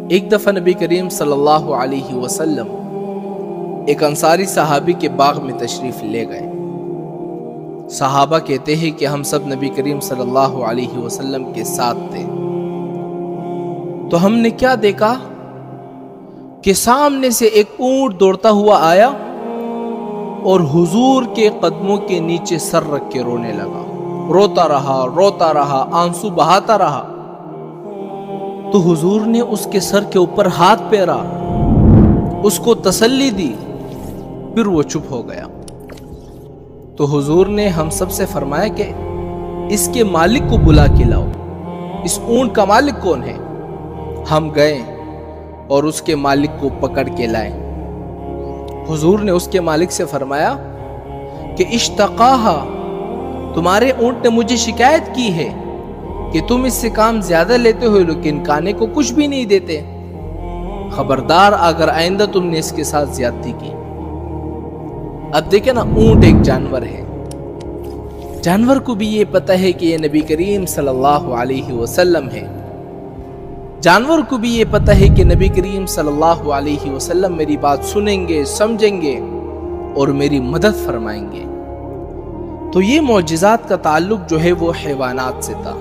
ایک دفعہ نبی کریم صلی اللہ علیہ وسلم ایک انصاری صحابی کے باغ میں تشریف لے گئے۔ صحابہ کہتے ہیں کہ ہم سب نبی کریم صلی اللہ علیہ وسلم کے ساتھ تھے، تو ہم نے کیا دیکھا کہ سامنے سے ایک اونٹ دوڑتا ہوا آیا اور حضور کے قدموں کے نیچے سر رکھ کے رونے لگا، روتا رہا، آنسو بہاتا رہا۔ تو حضور نے اس کے سر کے اوپر ہاتھ پھیرا، اس کو تسلی دی، پھر وہ چپ ہو گیا۔ تو حضور نے ہم سب سے فرمایا کہ اس کے مالک کو بلا کے لاؤ، اس اونٹ کا مالک کون ہے؟ ہم گئے اور اس کے مالک کو پکڑ کے لائے۔ حضور نے اس کے مالک سے فرمایا کہ اشتقاہا، تمہارے اونٹ نے مجھے شکایت کی ہے کہ تم اس سے کام زیادہ لیتے ہو لیکن کھانے کو کچھ بھی نہیں دیتے، خبردار اگر آئندہ تم نے اس کے ساتھ زیادتی کی۔ اب دیکھیں نا، اونٹ ایک جانور ہے، جانور کو بھی یہ پتہ ہے کہ یہ نبی کریم صلی اللہ علیہ وسلم ہے، جانور کو بھی یہ پتہ ہے کہ نبی کریم صلی اللہ علیہ وسلم میری بات سنیں گے، سمجھیں گے اور میری مدد فرمائیں گے۔ تو یہ معجزات کا تعلق جو ہے وہ حیوانات سے تھا۔